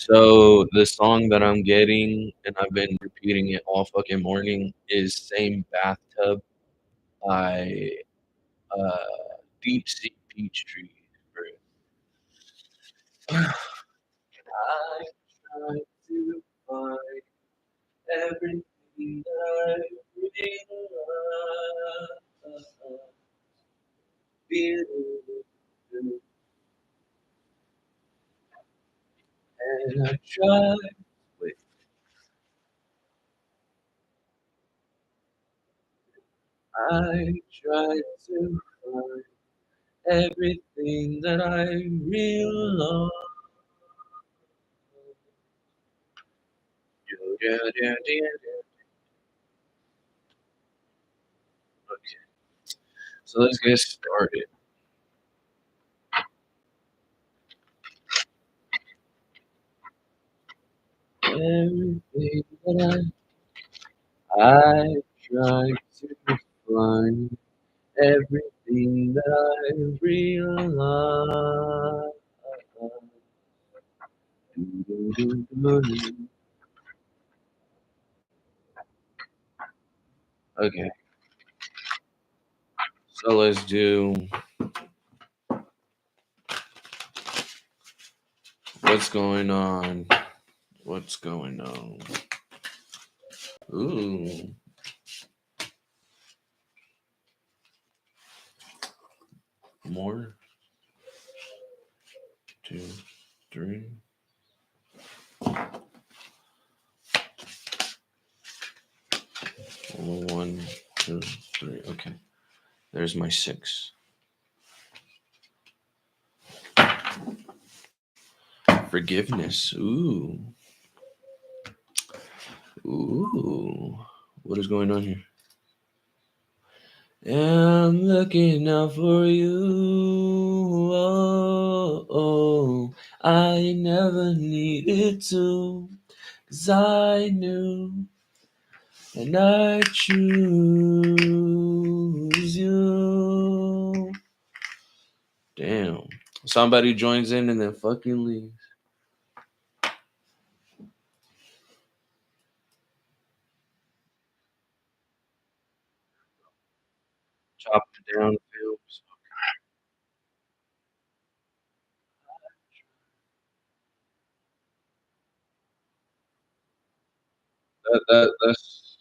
So the song that I'm getting, and I've been repeating it all fucking morning, is "Same Bathtub" by uh, Deep Sea Peachtree. I try to find everything that I really love, feeling, and I try. Wait, I try to find everything that I really love. Yeah, yeah, yeah, yeah. Okay, so let's get started. Everything that I try to find, everything that I realize. Okay, so let's do what's going on. What's going on? Ooh, more. Two, three. One, two, three. Okay, there's my six. Forgiveness. Ooh. What is going on here? I'm looking out for you. I never needed to, 'cause I knew, and I choose you. Damn. Somebody joins in and then fucking leaves. Chopping down films. That's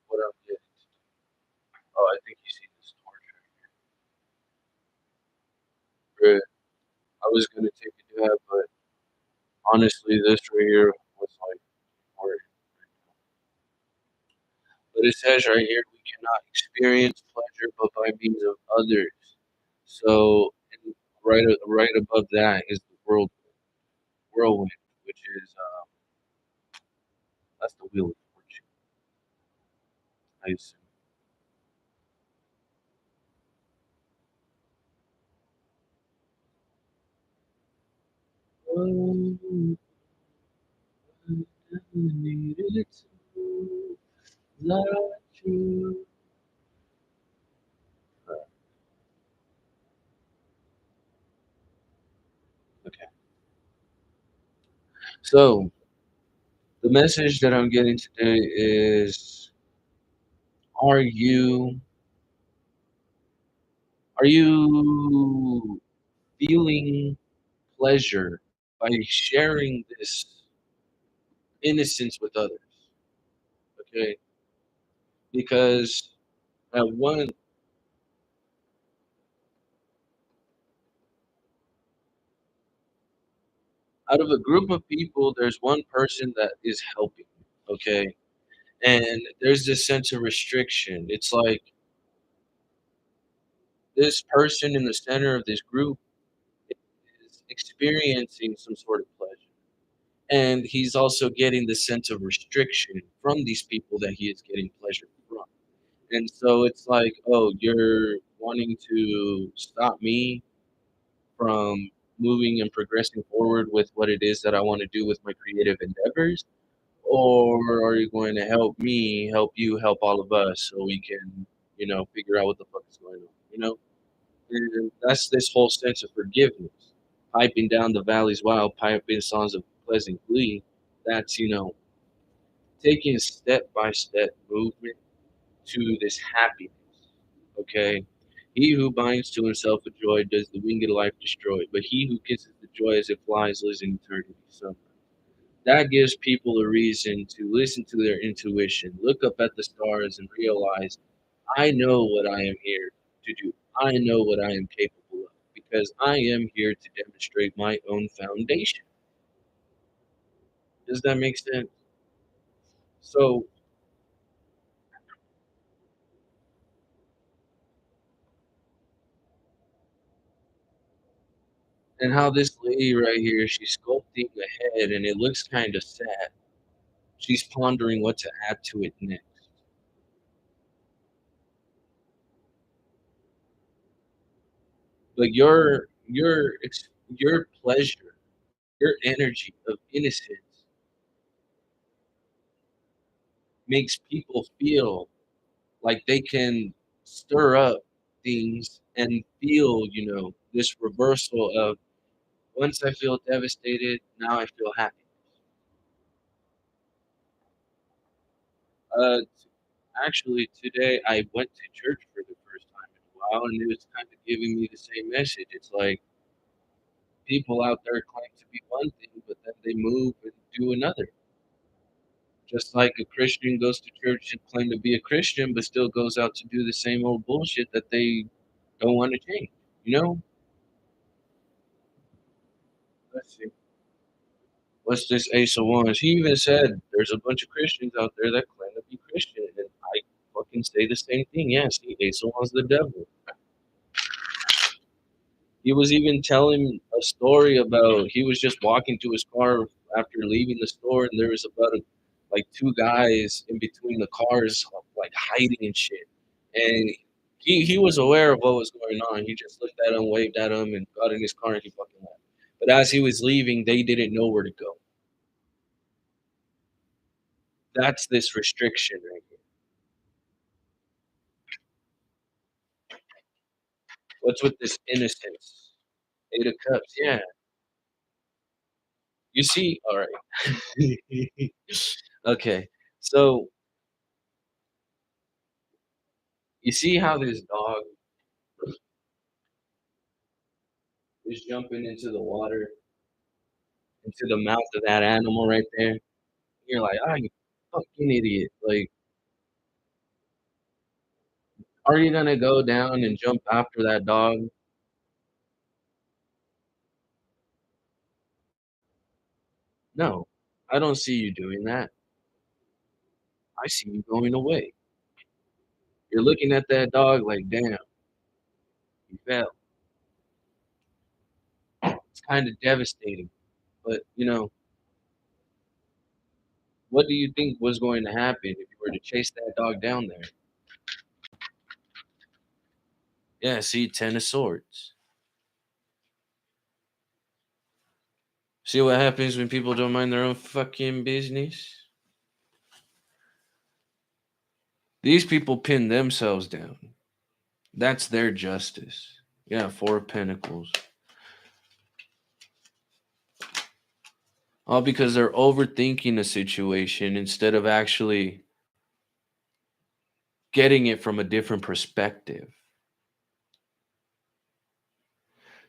what I'm getting. Oh, I think you see this torture. Right. I was gonna take a dab, but honestly, this right here was like hard. But it says right here, we cannot experience pleasure but by means of others. So, and right above that is the whirlwind, which is that's the wheel of fortune. I assume. I never needed to let you. Okay, so the message that I'm getting today is: Are you feeling pleasure by sharing this innocence with others? Okay, because at one out of a group of people, there's one person that is helping. Okay, and there's this sense of restriction. It's like this person in the center of this group is experiencing some sort of pleasure. And he's also getting the sense of restriction from these people that he is getting pleasure from. And so it's like, oh, you're wanting to stop me from moving and progressing forward with what it is that I want to do with my creative endeavors? Or are you going to help me, help you, help all of us so we can, figure out what the fuck is going on, And that's this whole sense of forgiveness. Piping down the valley's wild, piping songs of pleasantly. That's, taking a step by step movement to this happiness. Okay? He who binds to himself a joy does the winged life destroy, but he who kisses the joy as it flies lives in eternity. So that gives people a reason to listen to their intuition, look up at the stars and realize, I know what I am here to do. I know what I am capable of because I am here to demonstrate my own foundation. Does that make sense? So, and how this lady right here, she's sculpting a head and it looks kind of sad. She's pondering what to add to it next. But your pleasure, your energy of innocence makes people feel like they can stir up things and feel, this reversal of once I feel devastated, now I feel happy. Actually, today I went to church for the first time in a while, and it was kind of giving me the same message. It's like people out there claim to be one thing, but then they move and do another. Just like a Christian goes to church and claim to be a Christian, but still goes out to do the same old bullshit that they don't want to change. You know? Let's see. What's this Ace of Wands? He even said there's a bunch of Christians out there that claim to be Christian, and I fucking say the same thing. Yeah, see, Ace of Wands the devil. He was even telling a story about he was just walking to his car after leaving the store, and there was about like two guys in between the cars, like hiding and shit. And he was aware of what was going on. He just looked at him, waved at him, and got in his car and he fucking left. But as he was leaving, they didn't know where to go. That's this restriction right here. What's with this innocence? Eight of Cups, yeah. You see, all right. Okay, so you see how this dog is jumping into the water, into the mouth of that animal right there. You're like, "Ah, you fucking idiot." Like, are you gonna go down and jump after that dog? No, I don't see you doing that. I see you going away. You're looking at that dog like, "Damn, he fell." It's kinda devastating, but, what do you think was going to happen if you were to chase that dog down there? Yeah, see, 10 of swords. See what happens when people don't mind their own fucking business? These people pin themselves down. That's their justice. Yeah, 4 of Pentacles. All because they're overthinking a situation instead of actually getting it from a different perspective.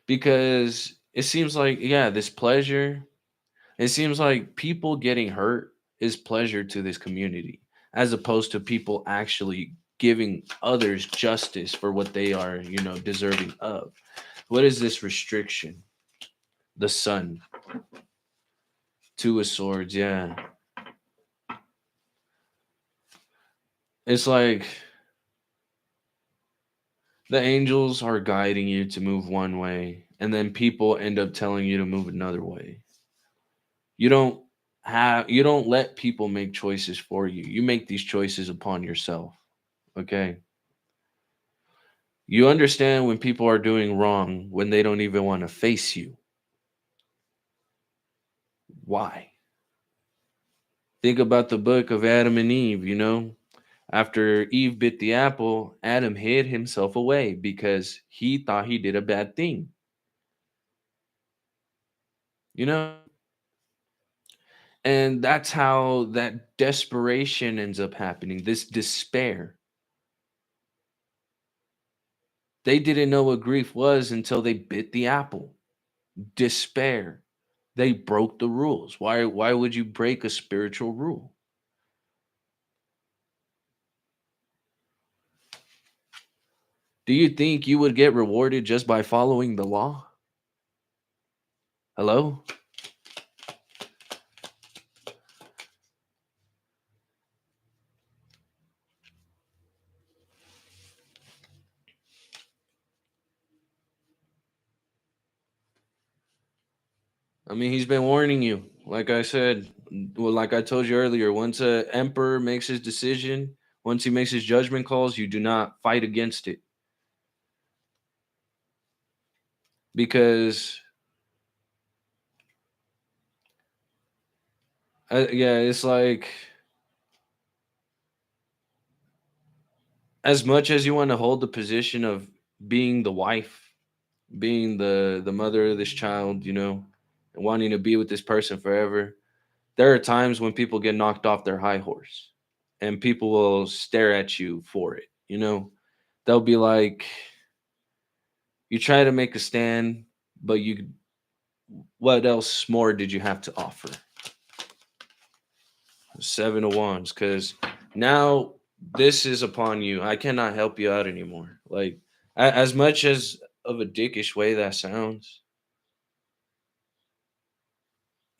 Because it seems like, yeah, this pleasure, it seems like people getting hurt is pleasure to this community, as opposed to people actually giving others justice for what they are, deserving of. What is this restriction? The sun. 2 of swords, yeah. It's like the angels are guiding you to move one way, and then people end up telling you to move another way. You don't let people make choices for you. You make these choices upon yourself. Okay? You understand when people are doing wrong when they don't even want to face you. Why? Think about the book of Adam and Eve. After Eve bit the apple, Adam hid himself away because he thought he did a bad thing. You know, And that's how that desperation ends up happening, this despair. They didn't know what grief was until they bit the apple. Despair. They broke the rules. Why would you break a spiritual rule? Do you think you would get rewarded just by following the law? Hello? I mean, he's been warning you. Like I said, well, like I told you earlier, once a emperor makes his decision, once he makes his judgment calls, you do not fight against it because, yeah, it's like as much as you want to hold the position of being the wife, being the mother of this child, and wanting to be with this person forever, there are times when people get knocked off their high horse, and people will stare at you for it. They'll be like, you try to make a stand, but what else more did you have to offer? Seven of Wands, because now this is upon you. I cannot help you out anymore. Like, as much as of a dickish way that sounds,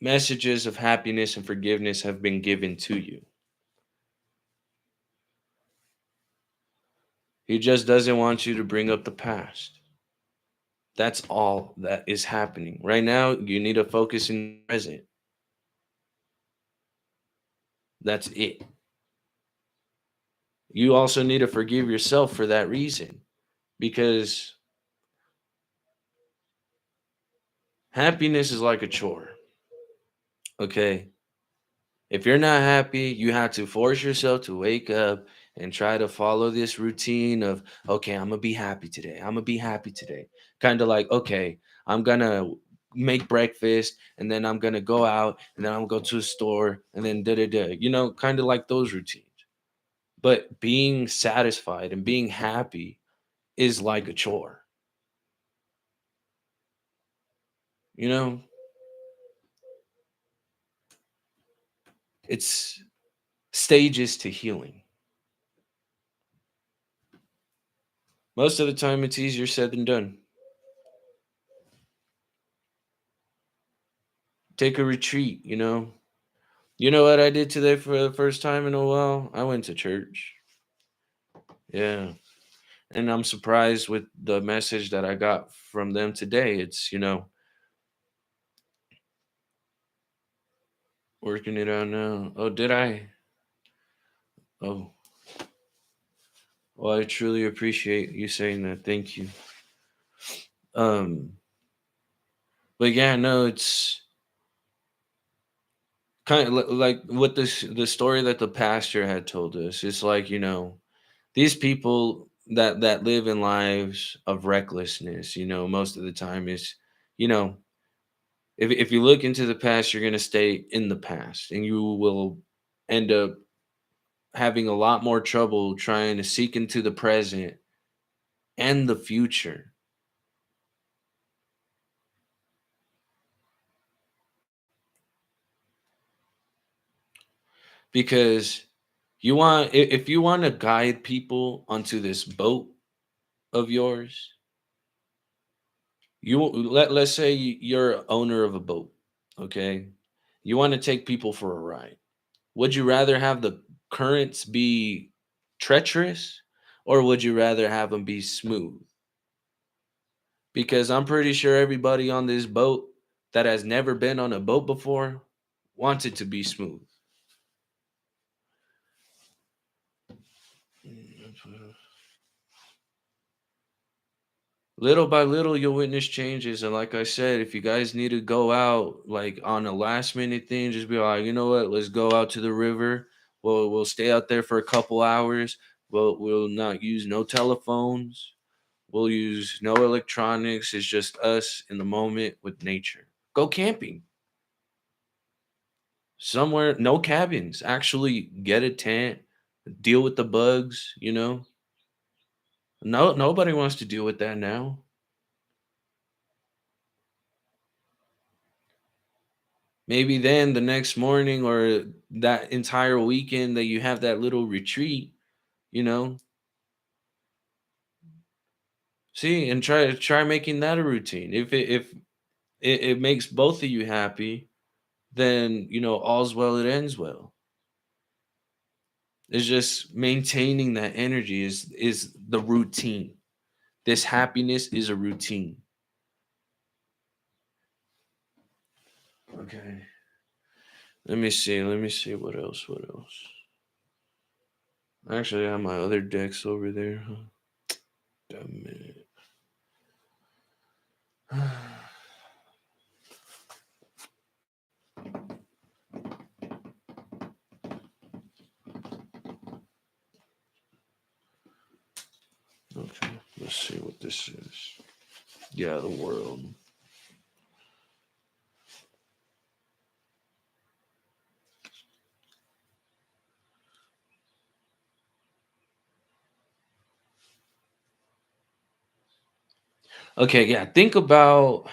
messages of happiness and forgiveness have been given to you. He just doesn't want you to bring up the past. That's all that is happening. Right now, you need to focus in the present. That's it. You also need to forgive yourself for that reason because happiness is like a chore. Okay. If you're not happy, you have to force yourself to wake up and try to follow this routine of, okay, I'm going to be happy today. I'm going to be happy today. Kind of like, okay, I'm going to make breakfast and then I'm going to go out and then I'm going to go to a store and then da da da. Kind of like those routines. But being satisfied and being happy is like a chore. You know, it's stages to healing. Most of the time, it's easier said than done. Take a retreat, you know. You know what I did today for the first time in a while? I went to church. Yeah. And I'm surprised with the message that I got from them today. It's, working it out now. Oh, did I? Oh, well, I truly appreciate you saying that. Thank you. Um, but yeah, no, it's kind of like what the story that the pastor had told us. It's like, these people that live in lives of recklessness, most of the time is, you know, if you look into the past, you're going to stay in the past and you will end up having a lot more trouble trying to seek into the present and the future because if you want to guide people onto this boat of yours, let's say you're owner of a boat, okay? You want to take people for a ride. Would you rather have the currents be treacherous or would you rather have them be smooth? Because I'm pretty sure everybody on this boat that has never been on a boat before wants it to be smooth. Little by little, you'll witness changes. And like I said, if you guys need to go out like on a last minute thing, just be like, you know what, let's go out to the river. We'll stay out there for a couple hours. We'll not use no telephones. We'll use no electronics. It's just us in the moment with nature. Go camping. somewhere, no cabins. Actually get a tent, deal with the bugs, you know? No, nobody wants to deal with that now. Maybe then the next morning or that entire weekend that you have that little retreat, you know, see and try making that a routine. If it makes both of you happy, then all's well that ends well. It's just maintaining that energy is the routine. This happiness is a routine. Okay. Let me see. Let me see what else. What else? Actually, I have my other decks over there. Huh? Damn it. Okay, let's see what this is. Yeah, the world. Okay, yeah. Think about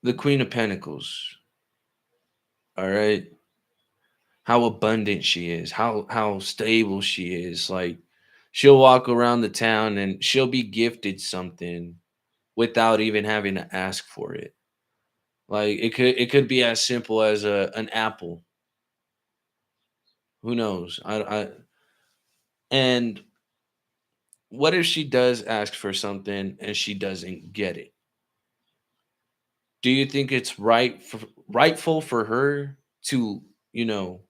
the Queen of Pentacles. All right, how abundant she is, how stable she is. Like she'll walk around the town and she'll be gifted something without even having to ask for it. Like it could be as simple as an apple. Who knows? And what if she does ask for something and she doesn't get it? Do you think it's rightful for her to, you know,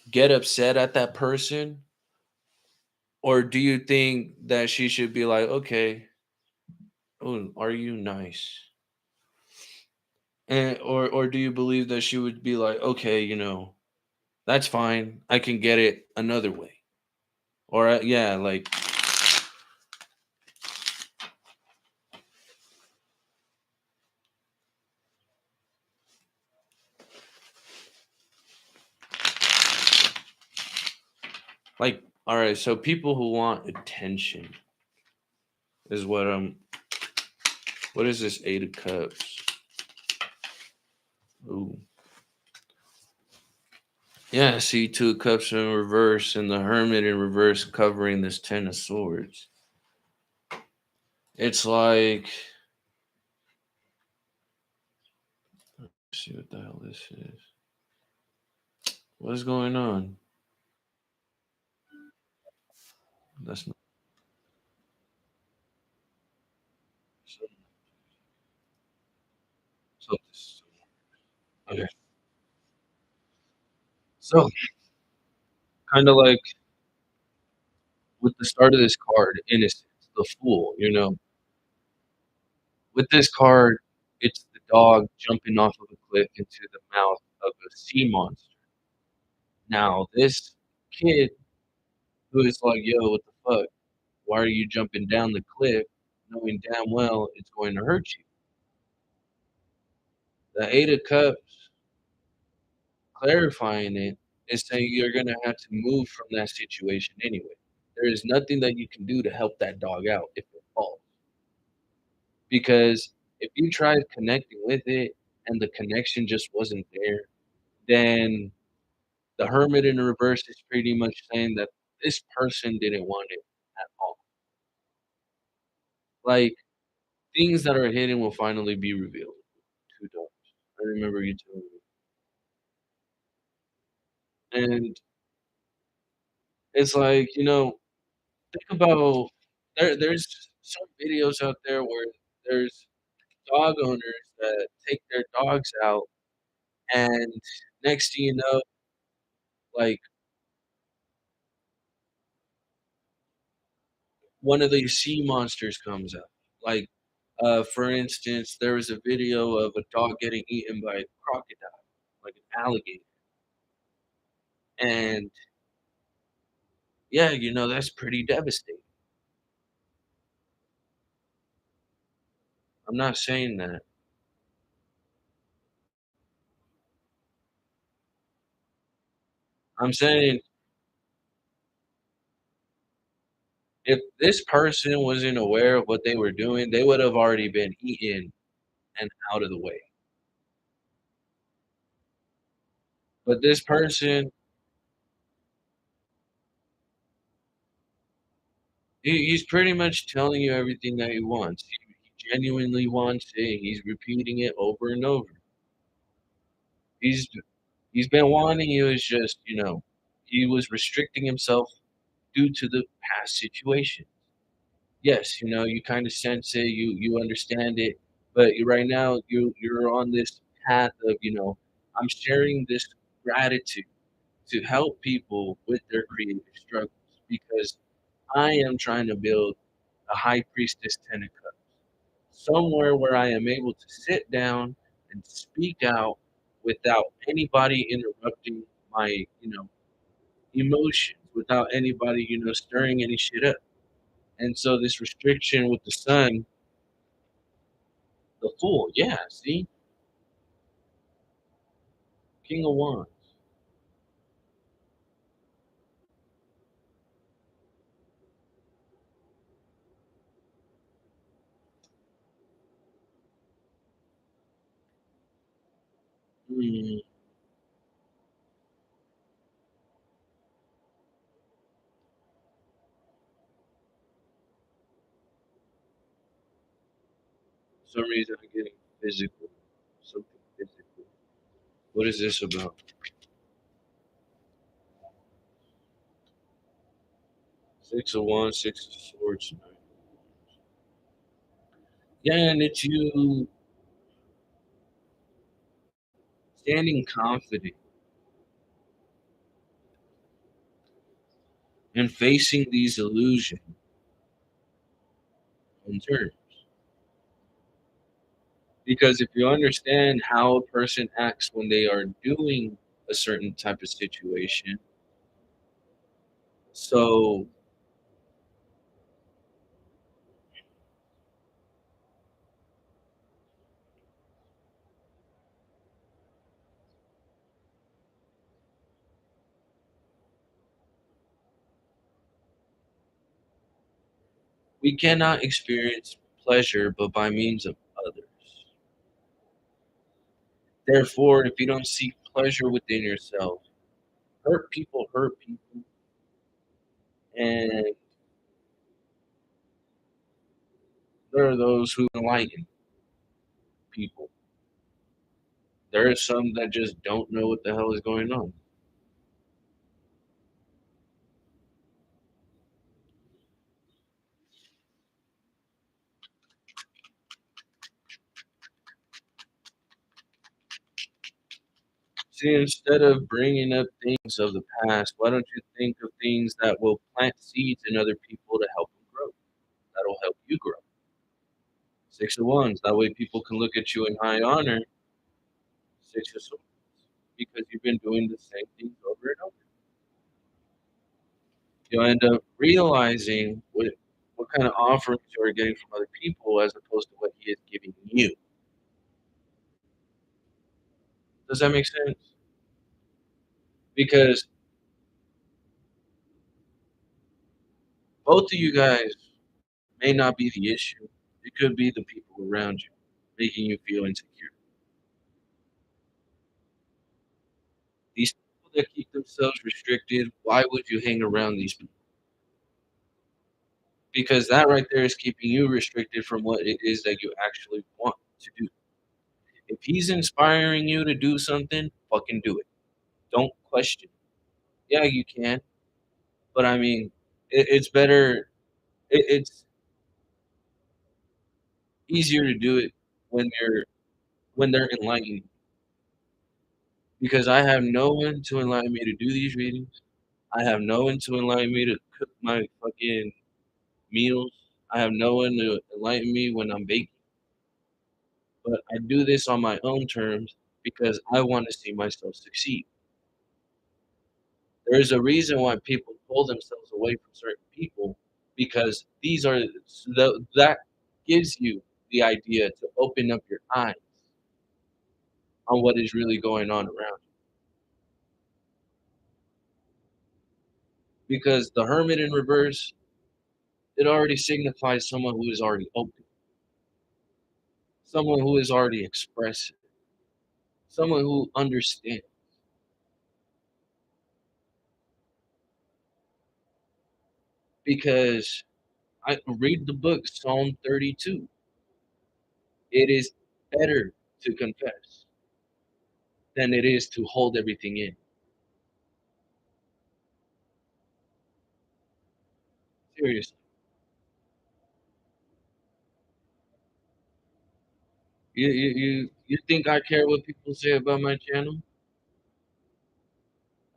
get upset at that person? Or do you think that she should be like, okay, oh, are you nice? And or do you believe that she would be like, okay, that's fine. I can get it another way. Or yeah, like all right, so people who want attention is what is this 8 of cups? Ooh. Yeah, see 2 of cups in reverse and the hermit in reverse covering this 10 of swords. It's like, let's see what the hell this is. What's going on? That's not so, okay. So kind of like with the start of this card, innocence, the fool, with this card, it's the dog jumping off of a cliff into the mouth of a sea monster. Now, this kid who is like, yo, what the fuck? Why are you jumping down the cliff knowing damn well it's going to hurt you? The 8 of Cups, clarifying it, is saying you're going to have to move from that situation anyway. There is nothing that you can do to help that dog out if it falls. Because if you tried connecting with it and the connection just wasn't there, then the hermit in reverse is pretty much saying that this person didn't want it at all. Like things that are hidden will finally be revealed. Two dogs. I remember you telling me. And it's like, think about there's some videos out there where there's dog owners that take their dogs out and next thing you know, like one of these sea monsters comes out. Like for instance, there was a video of a dog getting eaten by a crocodile, like an alligator. And yeah, that's pretty devastating. I'm not saying that. I'm saying if this person wasn't aware of what they were doing, they would have already been eaten and out of the way. But this person, he's pretty much telling you everything that he wants. He genuinely wants it. He's repeating it over and over. He's he's been wanting you. It's just he was restricting himself due to the past situation. Yes, you kind of sense it. You understand it. But right now you're on this path of I'm sharing this gratitude to help people with their creative struggles because I am trying to build a high priestess 10 of cups, somewhere where I am able to sit down and speak out without anybody interrupting my, emotions, without anybody, stirring any shit up. And so this restriction with the sun, the fool, yeah, see, King of Wands. Hmm, for some reason I'm getting physical, something physical. What is this about? Six of Wands, Six of Swords. Yeah, and it's you standing confident and facing these illusions in turn. Because if you understand how a person acts when they are doing a certain type of situation, so we cannot experience pleasure but by means of others. Therefore, if you don't seek pleasure within yourself, hurt people, and there are those who enlighten people. There are some that just don't know what the hell is going on. See, instead of bringing up things of the past, why don't you think of things that will plant seeds in other people to help them grow? That'll help you grow. Six of Wands. That way people can look at you in high honor. Six of Swords. Because you've been doing the same things over and over. You'll end up realizing what kind of offerings you are getting from other people as opposed to what he is giving you. Does that make sense? Because both of you guys may not be the issue. It could be the people around you making you feel insecure. These people that keep themselves restricted, why would you hang around these people? Because that right there is keeping you restricted from what it is that you actually want to do. If he's inspiring you to do something, fucking do it. Don't question. Yeah, you can, but I mean, it's better. It's easier to do it when they're enlightening. Because I have no one to enlighten me to do these readings. I have no one to enlighten me to cook my fucking meals. I have no one to enlighten me when I'm baking. But I do this on my own terms because I want to see myself succeed. There's a reason why people pull themselves away from certain people because these are that gives you the idea to open up your eyes on what is really going on around because the hermit in reverse, it already signifies someone who is already open, someone who is already expressive, someone who understands. Because I read the book Psalm 32. It is better to confess than it is to hold everything in. Seriously. You think I care what people say about my channel?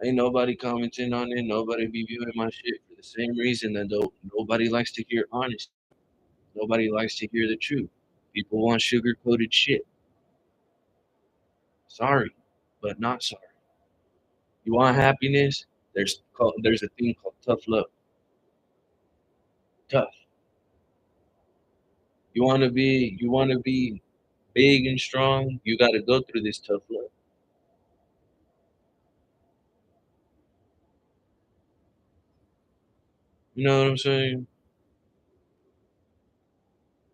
Ain't nobody commenting on it. Nobody be viewing my shit for the same reason that nobody likes to hear honesty. Nobody likes to hear the truth. People want sugar coated shit. Sorry, but not sorry. You want happiness? There's a thing called tough love. Tough. You wanna be big and strong. You got to go through this tough love. You know what I'm saying?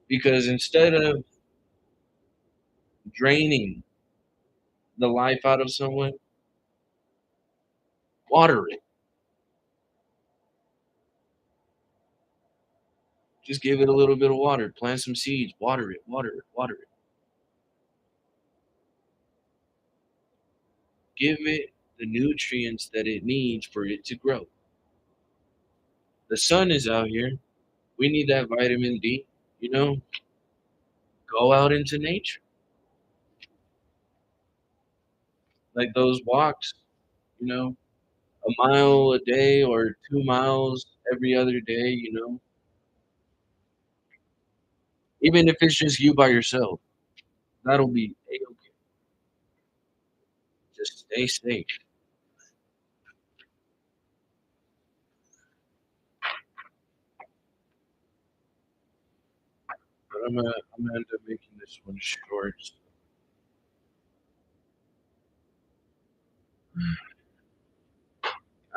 Because instead of draining the life out of someone, water it. Just give it a little bit of water. Plant some seeds. Water it. Water it. Water it. Give it the nutrients that it needs for it to grow. The sun is out here. We need that vitamin D. You know, go out into nature. Like those walks, you know, a mile a day or 2 miles every other day, even if it's just you by yourself, that'll be a-okay. Just stay safe. But I'm gonna end up making this one short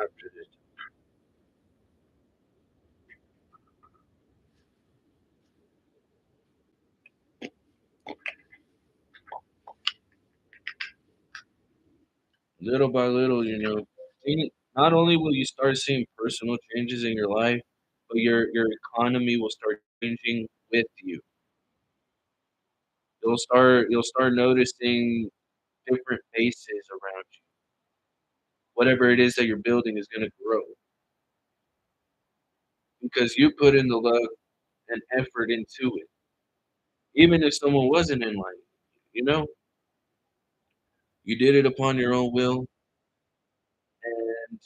after this. Little by little, not only will you start seeing personal changes in your life, but your economy will start changing with you. You'll start noticing different faces around you. Whatever it is that you're building is gonna grow because you put in the love and effort into it. Even if someone wasn't in line, you know, you did it upon your own will and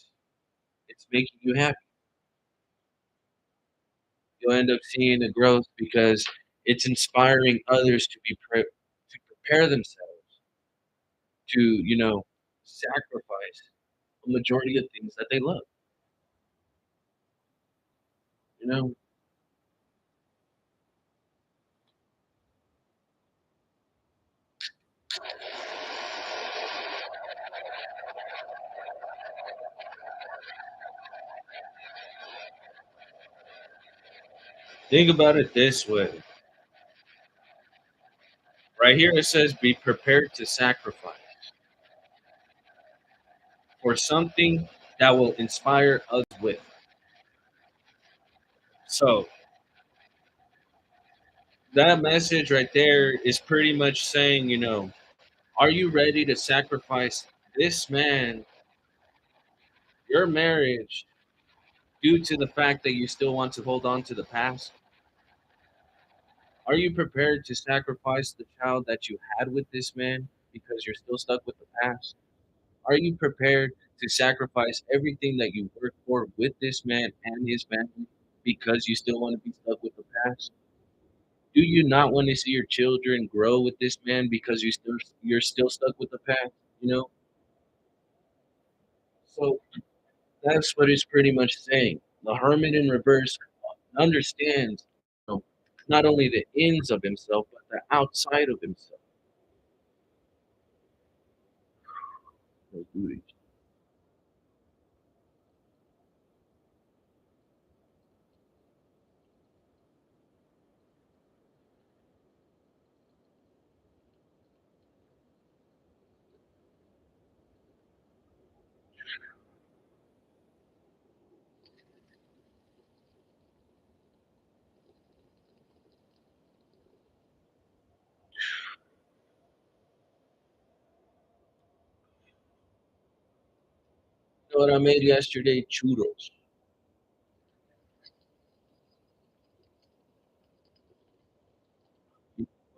it's making you happy. You'll end up seeing the growth because it's inspiring others to prepare themselves to, sacrifice a majority of things that they love, you know? Think about it this way. Right here it says be prepared to sacrifice for something that will inspire others with. So that message right there is pretty much saying, are you ready to sacrifice this man, your marriage, due to the fact that you still want to hold on to the past? Are you prepared to sacrifice the child that you had with this man because you're still stuck with the past? Are you prepared to sacrifice everything that you worked for with this man and his family because you still want to be stuck with the past? Do you not want to see your children grow with this man because you're still stuck with the past? You know, so that's what it's pretty much saying. The hermit in reverse understands, not only the ins of himself but the outside of himself. You know what I made yesterday? Churros.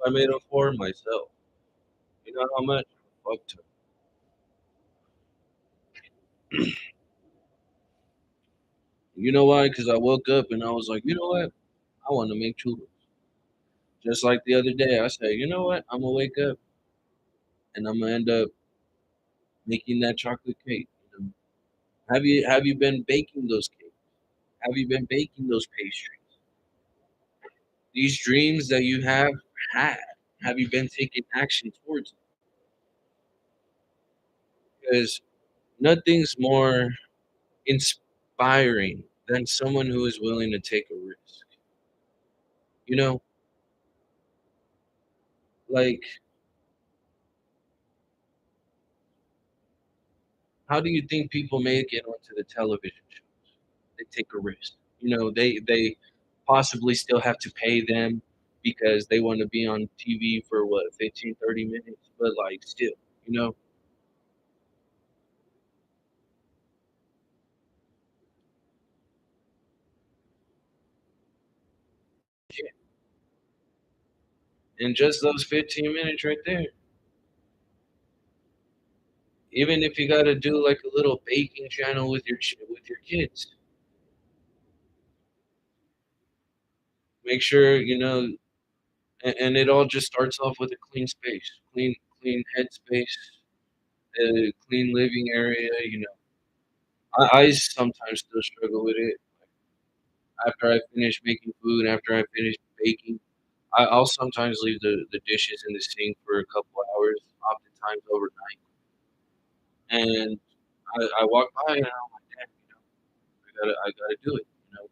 I made them for myself. You know how much? Fuck to. You know why? Because I woke up and I was like, you know what? I want to make churros. Just like the other day, I said, you know what? I'm gonna wake up and I'm gonna end up making that chocolate cake. You know? Have you been baking those cakes? Have you been baking those pastries? These dreams that you have had, have you been taking action towards it? Because nothing's more inspiring than someone who is willing to take a risk. You know, like how do you think people make it onto the television shows? They take a risk. You know, they possibly still have to pay them because they want to be on TV for what 15, 30 minutes, but like still, you know, yeah. And just those 15 minutes right there. Even if you got to do like a little baking channel with your kids, make sure you know. And it all just starts off with a clean space, clean headspace, a clean living area. You know, I sometimes still struggle with it. After I finish making food, after I finish baking, I'll sometimes leave the dishes in the sink for a couple hours, oftentimes overnight. And I walk by and I'm like, damn, you know, I gotta do it, you know,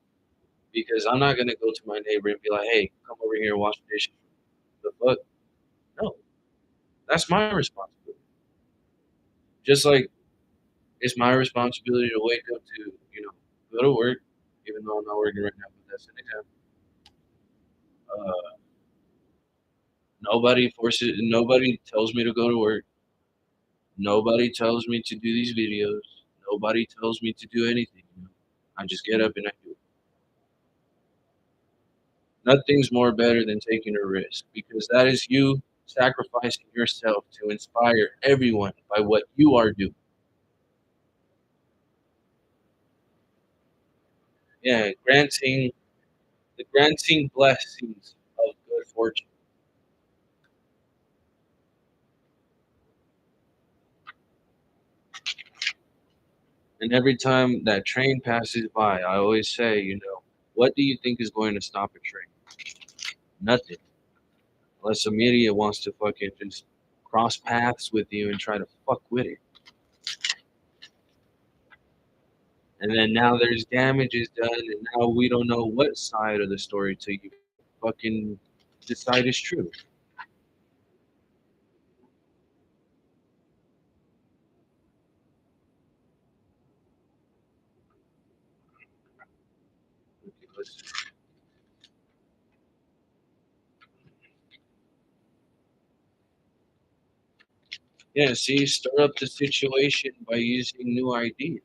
because I'm not gonna go to my neighbor and be like, hey, come over here and wash the dishes. The fuck? No, that's my responsibility. Just like it's my responsibility to wake up to, you know, go to work, even though I'm not working right now, but that's an example. Uh, nobody tells me to go to work. Nobody tells me to do these videos. Nobody tells me to do anything. You know? I just get up and I do it. Nothing's more better than taking a risk because that is you sacrificing yourself to inspire everyone by what you are doing. Yeah, granting blessings of good fortune. And every time that train passes by, I always say, you know, what do you think is going to stop a train? Nothing. Unless a media wants to fucking just cross paths with you and try to fuck with it. And then now there's damages done, and now we don't know what side of the story to you fucking decide is true. Yeah, see, stir up the situation by using new ideas.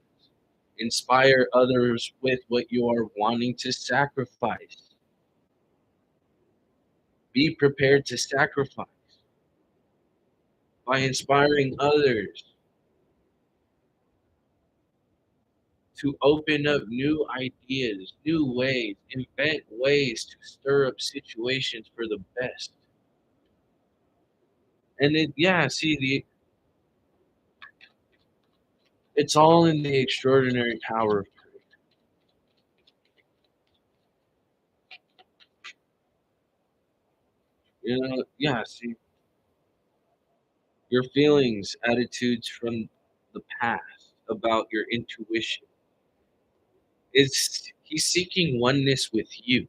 Inspire others with what you are wanting to sacrifice. Be prepared to sacrifice by inspiring others to open up new ideas, new ways, invent ways to stir up situations for the best. And it, yeah, see, it's all in the extraordinary power of prayer. You know, yeah, see, your feelings, attitudes from the past about your intuition. It's he's seeking oneness with you.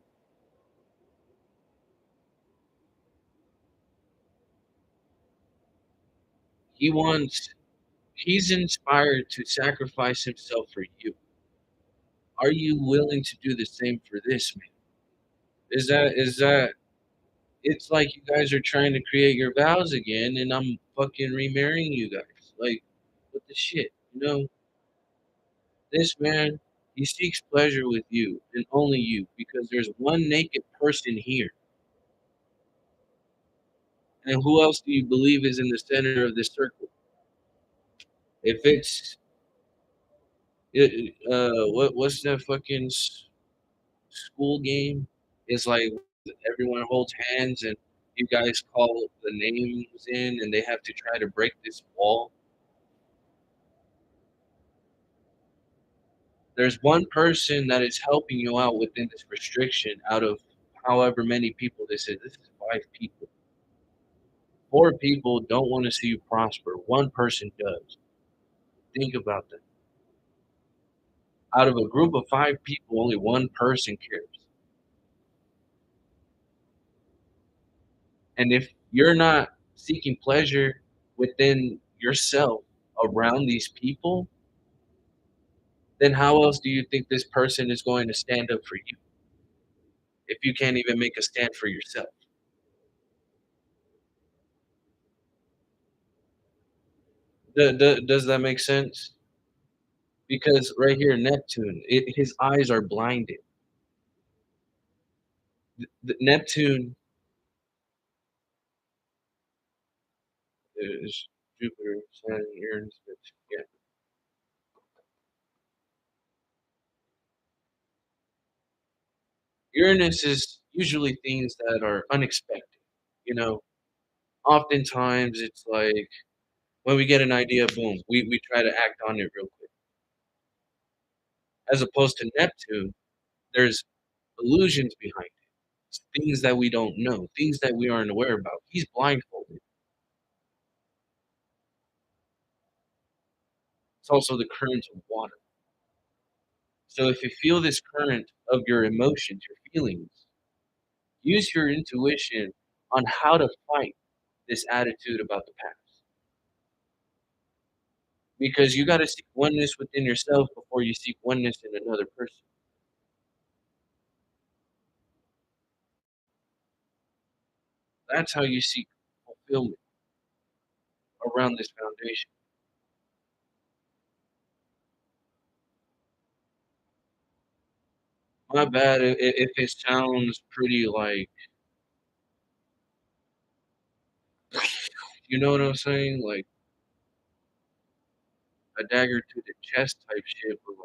He wants he's inspired to sacrifice himself for you. Are you willing to do the same for this man? Is that it's like you guys are trying to create your vows again and I'm fucking remarrying you guys. Like what the shit, you know? This man, he seeks pleasure with you and only you because there's one naked person here. And who else do you believe is in the center of this circle? If it's what's that fucking school game? It's like everyone holds hands and you guys call the names in and they have to try to break this wall. There's one person that is helping you out within this restriction out of however many people this is. This is 5 people. 4 people don't want to see you prosper. One person does. Think about that. Out of a group of 5 people, only one person cares. And if you're not seeking pleasure within yourself around these people, then how else do you think this person is going to stand up for you if you can't even make a stand for yourself? Does that make sense? Because right here, Neptune, his eyes are blinded. Neptune is Jupiter, Saturn, Uranus, yeah. Uranus is usually things that are unexpected. You know, oftentimes it's like when we get an idea, boom, we try to act on it real quick. As opposed to Neptune, there's illusions behind it. It's things that we don't know, things that we aren't aware about. He's blindfolded. It's also the current of water. So if you feel this current of your emotions, your feelings, use your intuition on how to fight this attitude about the past. Because you got to seek oneness within yourself before you seek oneness in another person. That's how you seek fulfillment around this foundation. My bad if it sounds pretty like, you know what I'm saying? Like a dagger to the chest type shit, but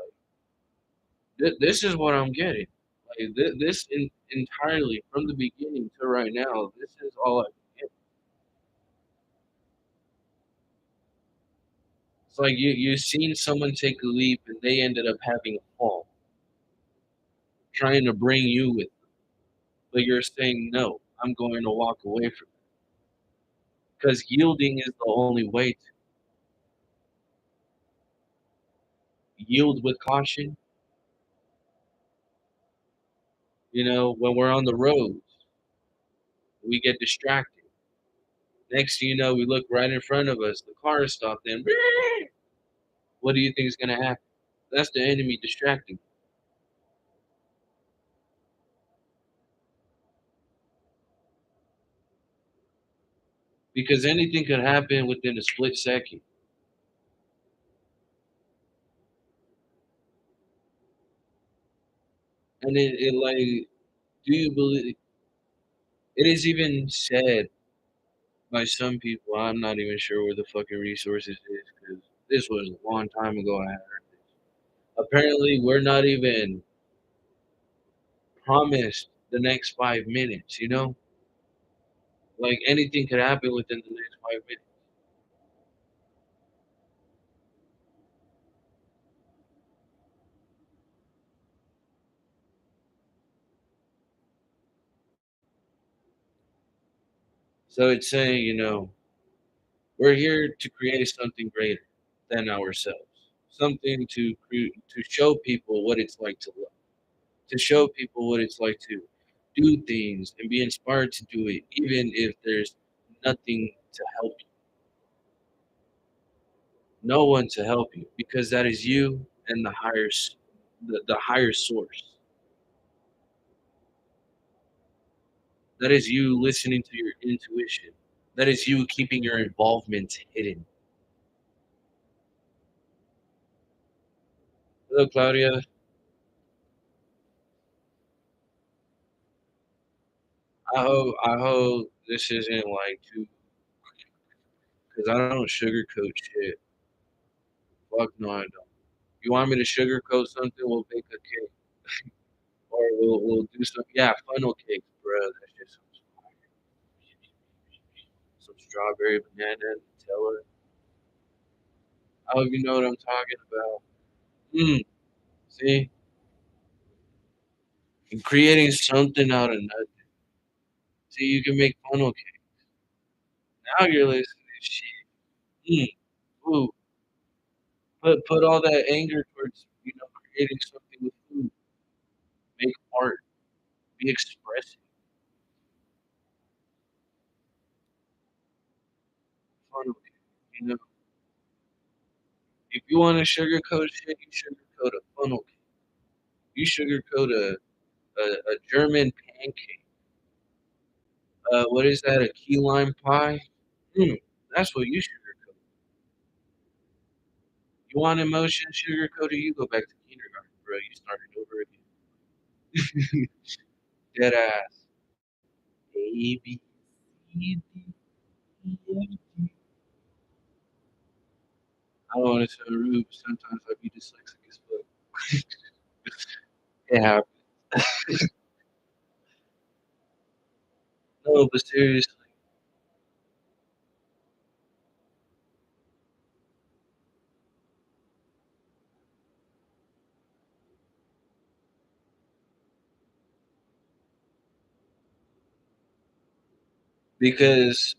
like this is what I'm getting. Like this entirely from the beginning to right now, this is all I get. It's like you seen someone take a leap and they ended up having a fall, trying to bring you with them, but you're saying no. I'm going to walk away from it because yielding is the only way to yield with caution. You know, when we're on the roads, we get distracted. Next thing you know, we look right in front of us. The car is stopped. Then, what do you think is going to happen? That's the enemy distracting. Because anything could happen within a split second. And it like, do you believe it is even said by some people? I'm not even sure where the fucking resources is because this was a long time ago. I heard this. Apparently, we're not even promised the next 5 minutes. You know, like anything could happen within the next 5 minutes. So it's saying, you know, we're here to create something greater than ourselves, something to show people what it's like to love, to show people what it's like to do things and be inspired to do it, even if there's nothing to help you, no one to help you, because that is you and the higher source. That is you listening to your intuition. That is you keeping your involvement hidden. Hello, Claudia. I hope this isn't like too, because I don't sugarcoat shit. Fuck no, I don't. You want me to sugarcoat something? We'll bake a cake, or we'll do some, yeah, funnel cakes, bro. That's just some strawberry, banana, Nutella. I hope you know what I'm talking about. See, and creating something out of nothing. See, you can make funnel cake. Now you're listening to shit. Ooh, put all that anger towards creating something with food. Make art. Be expressive. Funnel cake. You know, if you want to sugarcoat shit, you sugarcoat a funnel cake. You sugarcoat a German pancake. What is that? A key lime pie? Mm, that's what you sugarcoat. You want emotion sugarcoated? You go back to kindergarten, bro. You started over again. Dead ass. A B C D E F. I don't want to sound rude, but sometimes I be dyslexic as fuck. It happens. No, but seriously, because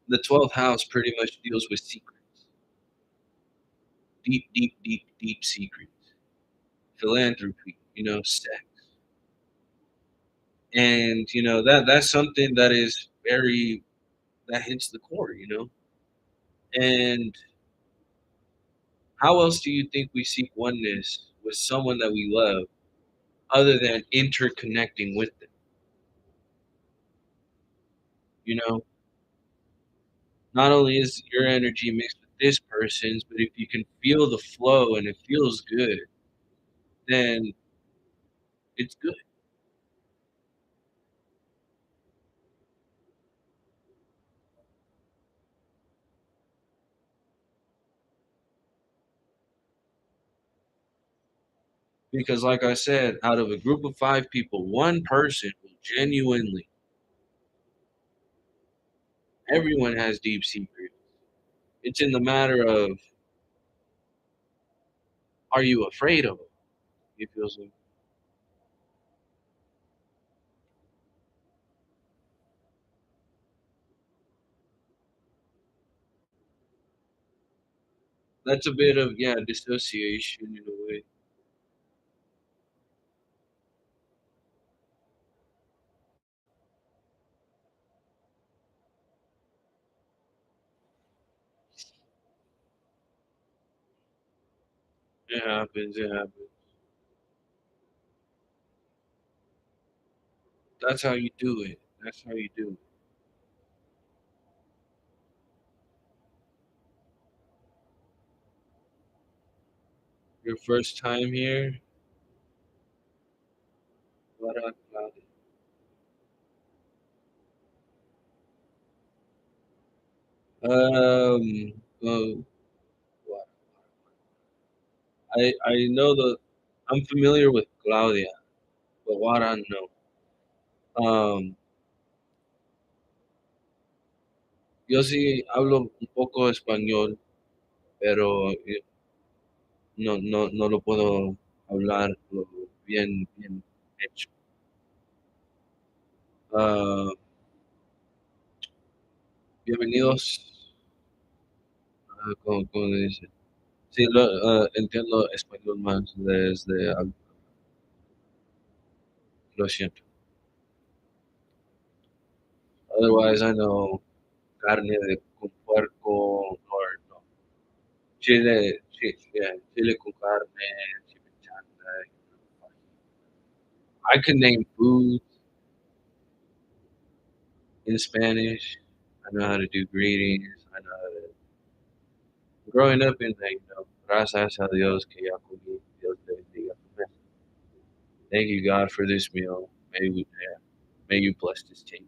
the 12th house pretty much deals with secrets, deep, deep, deep, deep secrets, philanthropy, sex, and that's something that is very that hits the core. And how else do you think we seek oneness with someone that we love, other than interconnecting with them? You know, not only is your energy mixed with this person's, but if you can feel the flow and it feels good, then it's good. Because, like I said, out of a group of five people, one person will genuinely, everyone has deep secrets. It's in the matter of, are you afraid of them? You feel so? That's a bit of, yeah, dissociation in a way. It happens. It happens. That's how you do it. That's how you do it. Your first time here, what about it? Well, what? I know I'm familiar with Claudia, but what I know. Yo sí hablo un poco español, pero no lo puedo hablar bien, bien hecho. Ah, bienvenidos, ¿cómo le dice? Sí, entiendo español más desde, lo siento. Otherwise, I know carne con puerco, or no, chile, yeah, chile con carne, chimichanga. I can name food in Spanish. I know how to do greetings. I know how to growing up in that, gracias a Dios que ya comí, Dios te bendiga. Thank you, God, for this meal. May you bless this table.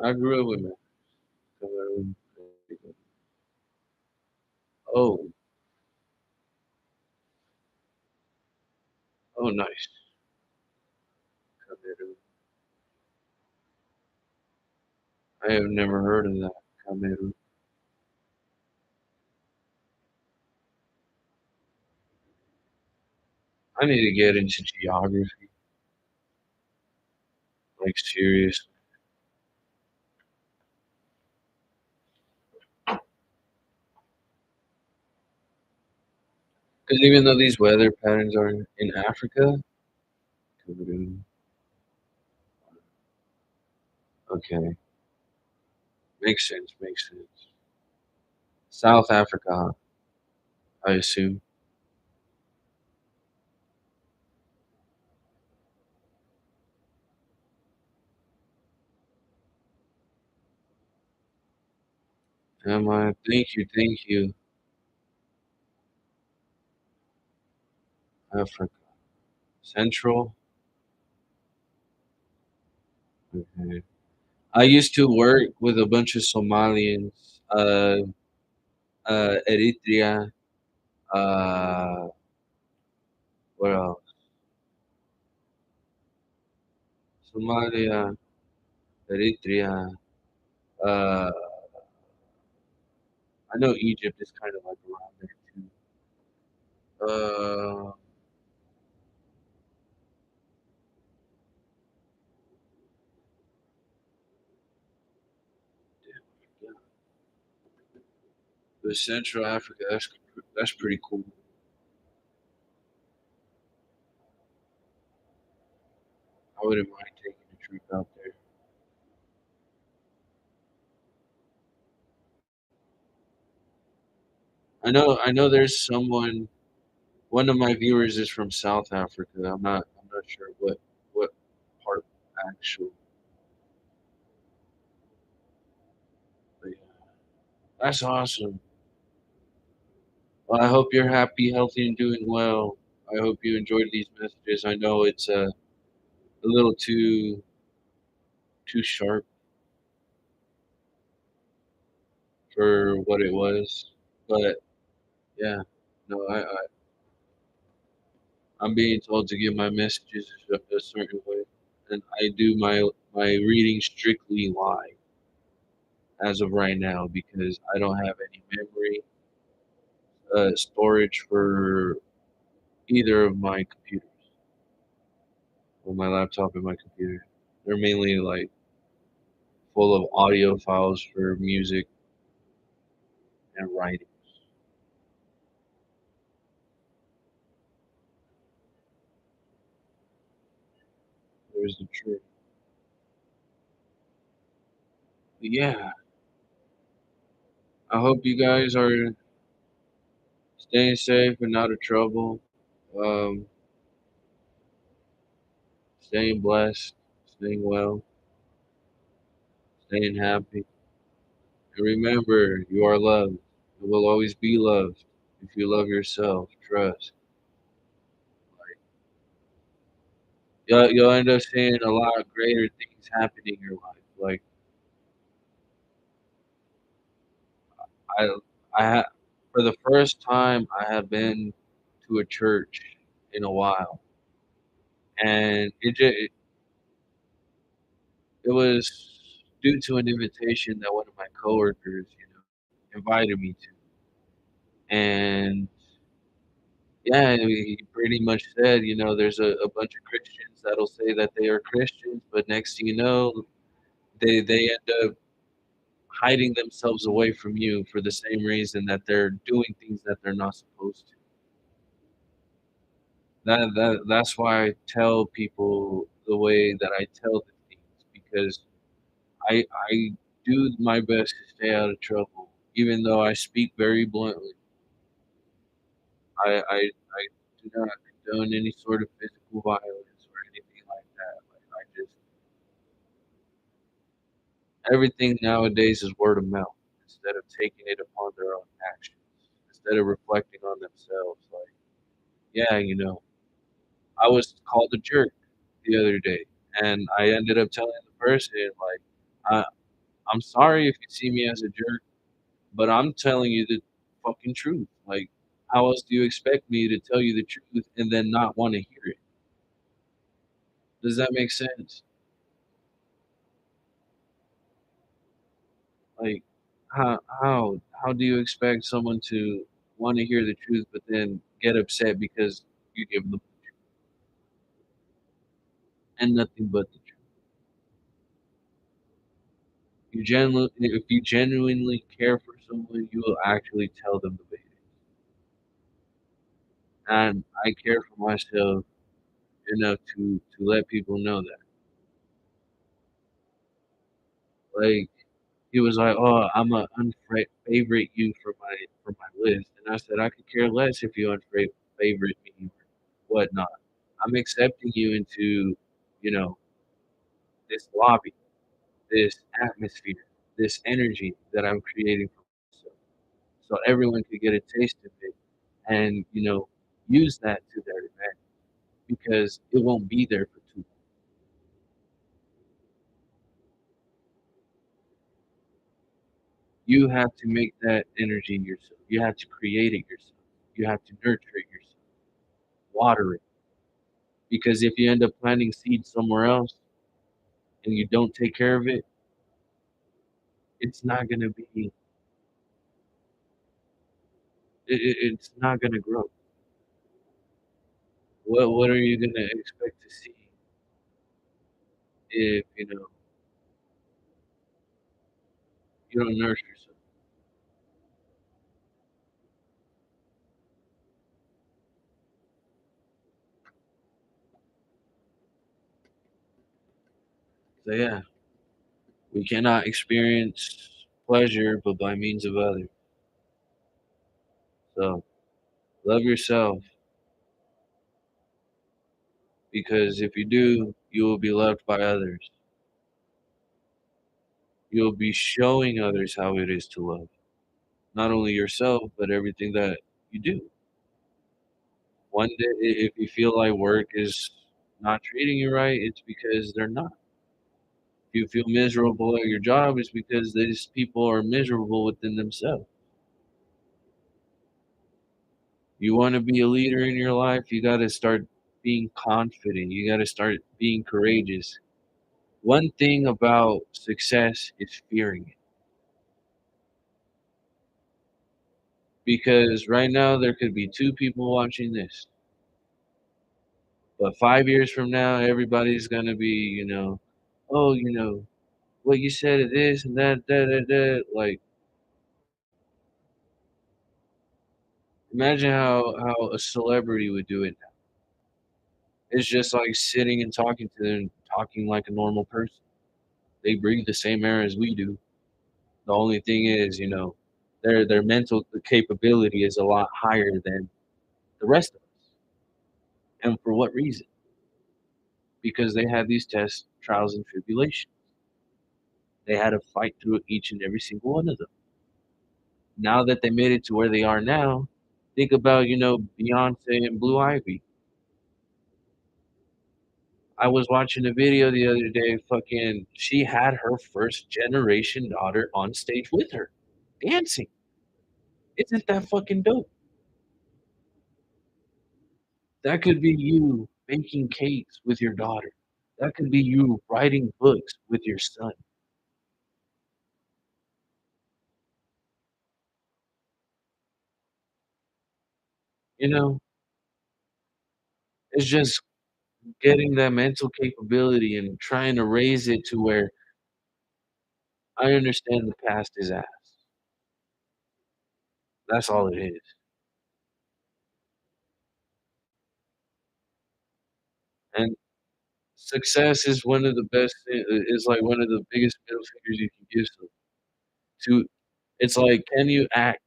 I grew up with Cameroon. Oh, oh, nice. Cameroon. I have never heard of that. Cameroon. I need to get into geography, like serious. Because even though these weather patterns are in Africa, Cameroon. Okay, makes sense. Makes sense. South Africa, I assume. Am I? Thank you. Thank you. Africa. Central. Okay. I used to work with a bunch of Somalians, Eritrea, uh, what else? Somalia, Eritrea. Uh, I know Egypt is kind of like around there too. Uh, yeah, but Central Africa, that's pretty cool. I wouldn't mind taking a trip out there. I know. There's someone. One of my viewers is from South Africa. I'm not sure what part actually. But yeah, that's awesome. Well, I hope you're happy, healthy, and doing well. I hope you enjoyed these messages. I know it's a little too sharp for what it was, but yeah, no, I'm being told to give my messages a certain way, and I do my reading strictly live as of right now because I don't have any memory storage for either of my computers, or my laptop and my computer. They're mainly like full of audio files for music and writing. There's the truth. But yeah, I hope you guys are staying safe and out of trouble. Um, staying blessed, staying well, staying happy. And remember, you are loved. You will always be loved if you love yourself. Trust. You'll end up seeing a lot of greater things happen in your life. Like I, for the first time, I have been to a church in a while, and it was due to an invitation that one of my coworkers, invited me to, and yeah, he pretty much said, there's a bunch of Christians that'll say that they are Christians, but next thing you know, they end up hiding themselves away from you for the same reason that they're doing things that they're not supposed to. That's why I tell people the way that I tell the things because I do my best to stay out of trouble, even though I speak very bluntly. I do not condone any sort of physical violence or anything like that. Like, I just everything nowadays is word of mouth instead of taking it upon their own actions, instead of reflecting on themselves. Like, yeah, I was called a jerk the other day, and I ended up telling the person, like, I'm sorry if you see me as a jerk, but I'm telling you the fucking truth. Like, how else do you expect me to tell you the truth and then not want to hear it? Does that make sense? Like, how do you expect someone to want to hear the truth but then get upset because you give them and nothing but the truth? If you genuinely care for someone, you will actually tell them the basics. And I care for myself enough to let people know that. Like, he was like, "Oh, I'm a unfavorite you for my list," and I said, "I could care less if you unfavorite me or whatnot. I'm accepting you into, you know, this lobby, this atmosphere, this energy that I'm creating for myself, so everyone could get a taste of it and use that to their advantage because it won't be there for too long. You have to make that energy yourself. You have to create it yourself. You have to nurture it yourself, water it. Because if you end up planting seeds somewhere else and you don't take care of it, it's not gonna be it's not gonna grow. What are you gonna expect to see if, you don't nourish yourself? So yeah, we cannot experience pleasure but by means of others. So love yourself because if you do, you will be loved by others. You'll be showing others how it is to love. Not only yourself, but everything that you do. One day, if you feel like work is not treating you right, it's because they're not. If you feel miserable at your job, it's because these people are miserable within themselves. You want to be a leader in your life, you got to start being confident. You got to start being courageous. One thing about success is fearing it. Because right now, there could be two people watching this. But 5 years from now, everybody's going to be, oh, what you said of this and that, da, da, da. Like, imagine how a celebrity would do it now. It's just like sitting and talking to them, talking like a normal person. They breathe the same air as we do. The only thing is, their mental capability is a lot higher than the rest of us. And for what reason? Because they had these tests, trials, and tribulations. They had to fight through each and every single one of them. Now that they made it to where they are now, think about, Beyonce and Blue Ivy. I was watching a video the other day, fucking she had her first generation daughter on stage with her, dancing. Isn't that fucking dope? That could be you baking cakes with your daughter. That could be you writing books with your son. You know, it's just getting that mental capability and trying to raise it to where I understand the past is ass. That's all it is. And success is one of the best is like one of the biggest middle fingers you can give someone. To it's like, can you act?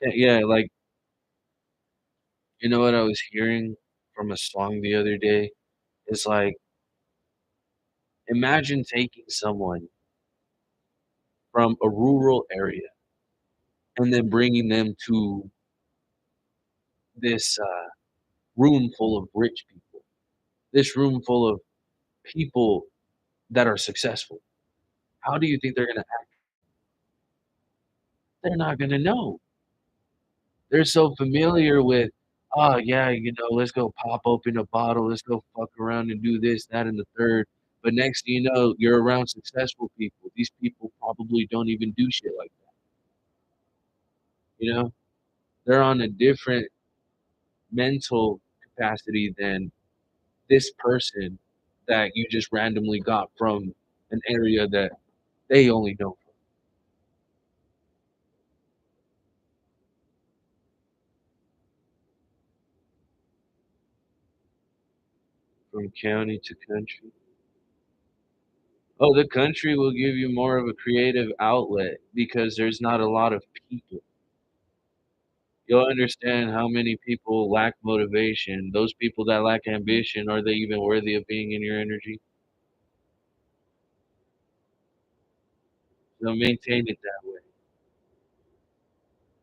Yeah, like You know what I was hearing from a song the other day? It's like, imagine taking someone from a rural area and then bringing them to this room full of rich people, this room full of people that are successful. How do you think they're going to act? They're not going to know. They're so familiar with, "Oh, yeah, let's go pop open a bottle, let's go fuck around and do this, that, and the third." But next thing you know, you're around successful people. These people probably don't even do shit like that, you know? They're on a different mental capacity than this person that you just randomly got from an area that they only know from county to country. Oh, the country will give you more of a creative outlet because there's not a lot of people. You'll understand how many people lack motivation. Those people that lack ambition, are they even worthy of being in your energy? So maintain it that way.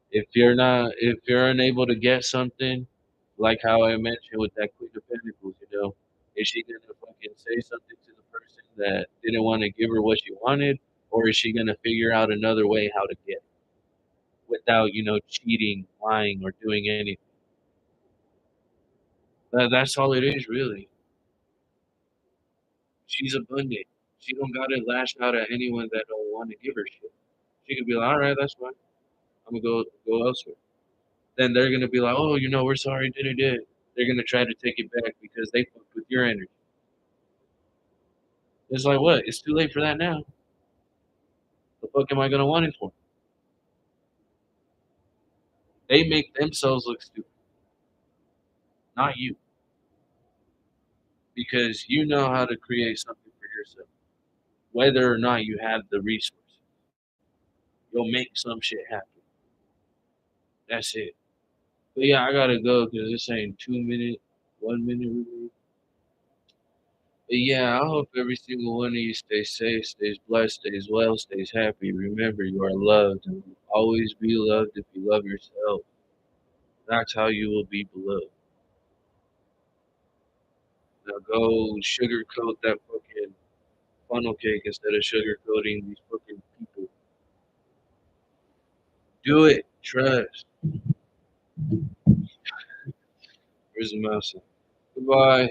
If you're unable to get something, like how I mentioned with that Queen of Pentacles, is she gonna fucking say something to the person that didn't want to give her what she wanted, or is she gonna figure out another way how to get it without, cheating, lying, or doing anything? That's all it is, really. She's abundant. She don't gotta lash out at anyone that don't want to give her shit. She could be like, "All right, that's fine. I'm gonna go elsewhere." Then they're gonna be like, "Oh, we're sorry, did." They're gonna try to take it back because they fucked with your energy. It's like, what? It's too late for that now. The fuck am I gonna want it for? They make themselves look stupid, not you, because you know how to create something for yourself. Whether or not you have the resources, you'll make some shit happen. That's it. But yeah, I gotta go because this ain't 2 minute, 1 minute review. But yeah, I hope every single one of you stays safe, stays blessed, stays well, stays happy. Remember, you are loved and will always be loved if you love yourself. That's how you will be beloved. Now go sugarcoat that fucking funnel cake instead of sugarcoating these fucking people. Do it. Trust. Where's the mouse at? Goodbye.